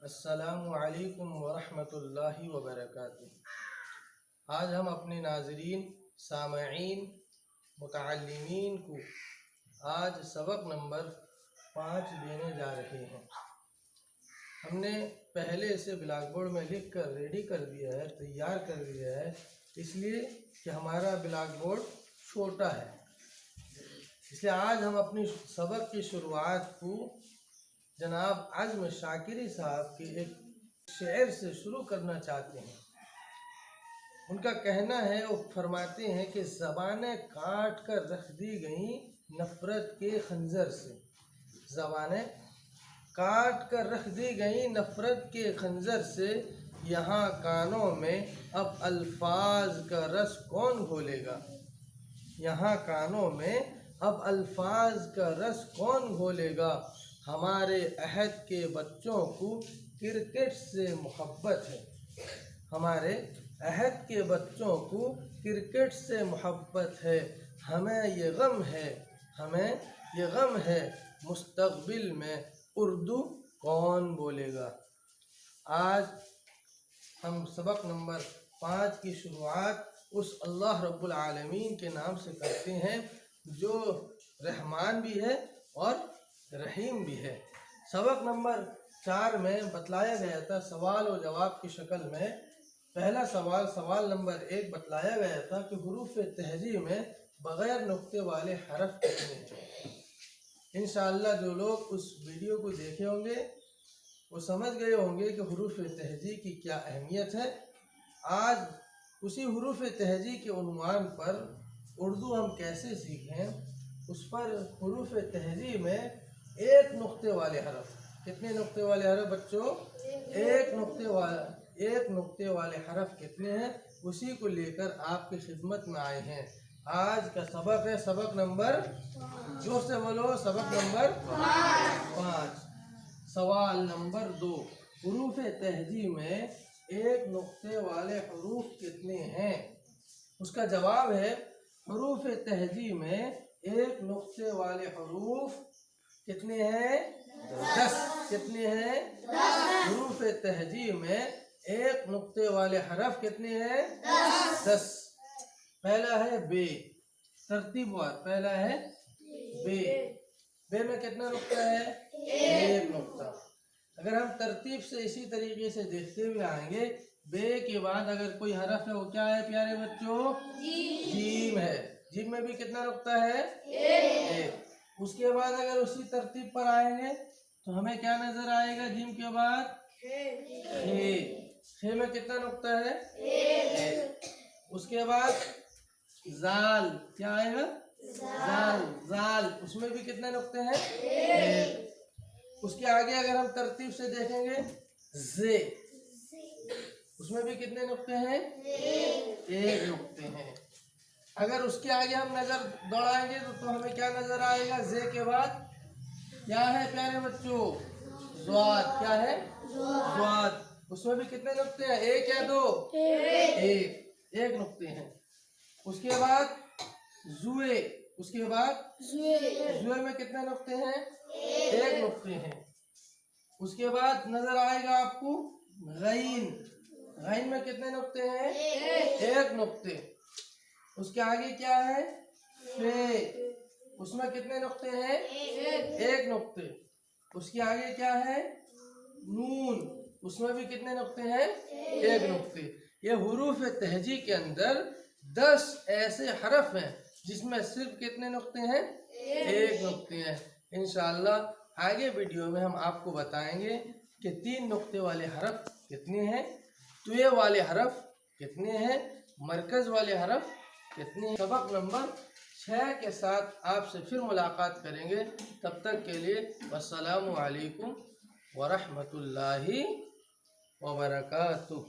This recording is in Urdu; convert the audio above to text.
السلام علیکم ورحمۃ اللہ وبرکاتہ۔ آج ہم اپنے ناظرین، سامعین، متعلمین کو آج سبق نمبر 5 دینے جا رہے ہیں۔ ہم نے پہلے اسے بلیک بورڈ میں لکھ کر ریڈی کر دیا ہے، تیار کر دیا ہے، اس لیے کہ ہمارا بلیک بورڈ چھوٹا ہے۔ اس لیے آج ہم اپنی سبق کی شروعات کو جناب عزم شاکری صاحب کے ایک شعر سے شروع کرنا چاہتے ہیں۔ ان کا کہنا ہے، وہ فرماتے ہیں کہ زبانیں کاٹ کر رکھ دی گئیں نفرت کے خنجر سے، زبانیں کاٹ کر رکھ دی گئیں نفرت کے خنجر سے، یہاں کانوں میں اب الفاظ کا رس کون گھولے گا، یہاں کانوں میں اب الفاظ کا رس کون گھولے گا، ہمارے عہد کے بچوں کو کرکٹ سے محبت ہے، ہمارے عہد کے بچوں کو کرکٹ سے محبت ہے، ہمیں یہ غم ہے مستقبل میں اردو کون بولے گا۔ آج ہم سبق نمبر 5 کی شروعات اس اللہ رب العالمین کے نام سے کرتے ہیں جو رحمان بھی ہے اور رحیم بھی ہے۔ سبق نمبر 4 میں بتلایا گیا تھا سوال و جواب کی شکل میں۔ پہلا سوال نمبر 1 بتلایا گیا تھا کہ حروف تہجی میں بغیر نقطے والے حرف کتنے ہیں۔ انشاءاللہ جو لوگ اس ویڈیو کو دیکھے ہوں گے وہ سمجھ گئے ہوں گے کہ حروف تہجی کی کیا اہمیت ہے۔ آج اسی حروف تہجی کے عنوان پر اردو ہم کیسے سیکھیں، اس پر حروف تہجی میں ایک نقطے والے حرف، کتنے نقطے والے حرف بچوں؟ ایک نقطے والے حرف کتنے ہیں، اسی کو لے کر آپ کی خدمت میں آئے ہیں۔ آج کا سبق ہے سبق نمبر، زور سے بولو، سبق نمبر 5۔ سوال نمبر 2، حروف تہجی میں ایک نقطے والے حروف کتنے ہیں؟ اس کا جواب ہے، حروف تہجی میں ایک نقطے والے حروف کتنے ہیں؟ 10۔ کتنے ہیں؟ 10۔ حروف تہجی میں ایک نقطے والے حرف کتنے ہیں؟ 10۔ پہلا ہے بے، ترتیب وار، پہلا ہے بے۔ بے میں کتنا نقطہ ہے؟ ایک نقطہ۔ اگر ہم ترتیب سے اسی طریقے سے دیکھتے ہوئے آئیں گے، بے کے بعد اگر کوئی حرف ہے وہ کیا ہے پیارے بچوں؟ جیم ہے۔ جیم میں بھی کتنا نقطہ ہے؟ ایک۔ اس کے بعد اگر اسی ترتیب پر آئیں گے تو ہمیں کیا نظر آئے گا جیم کے بعد؟ خے میں کتنا نقطہ ہے؟ ایک۔ اس کے بعد زال، کیا آئے گا؟ زال، اس میں بھی کتنے نقطے ہیں؟ ایک۔ اس کے آگے اگر ہم ترتیب سے دیکھیں گے، زے، اس میں بھی کتنے نقطے ہیں؟ ایک نقطے ہیں۔ اگر اس کے آگے ہم نظر دوڑائیں گے تو ہمیں کیا نظر آئے گا؟ زے کے بعد کیا ہے پیارے بچوں؟ زواد، کیا ہے؟ زواد، اس میں بھی کتنے نقطے ہیں؟ ایک یا دو؟ ایک نقطے ہیں۔ اس کے بعد زوے، اس کے بعد زوے میں کتنے نقطے ہیں؟ ایک نقطے ہیں۔ اس کے بعد نظر آئے گا آپ کو غین، غین میں کتنے نقطے ہیں؟ ایک نقطے۔ اس کے آگے کیا ہے؟ فے، اس میں کتنے نقطے ہیں؟ ایک نقطے۔ اس کے آگے کیا ہے؟ نون، اس میں بھی کتنے نقطے ہیں؟ ایک نقطے۔ یہ حروف تہجی کے اندر 10 ایسے حرف ہیں جس میں صرف کتنے نقطے ہیں؟ ایک نقطے ہیں۔ انشاءاللہ آگے ویڈیو میں ہم آپ کو بتائیں گے کہ 3 نقطے والے حرف کتنے ہیں، توے والے حرف کتنے ہیں، مرکز والے حرف کتنے ہیں۔ سبق نمبر 6 کے ساتھ آپ سے پھر ملاقات کریں گے، تب تک کے لیے السلام علیکم ورحمۃ اللہ وبرکاتہ۔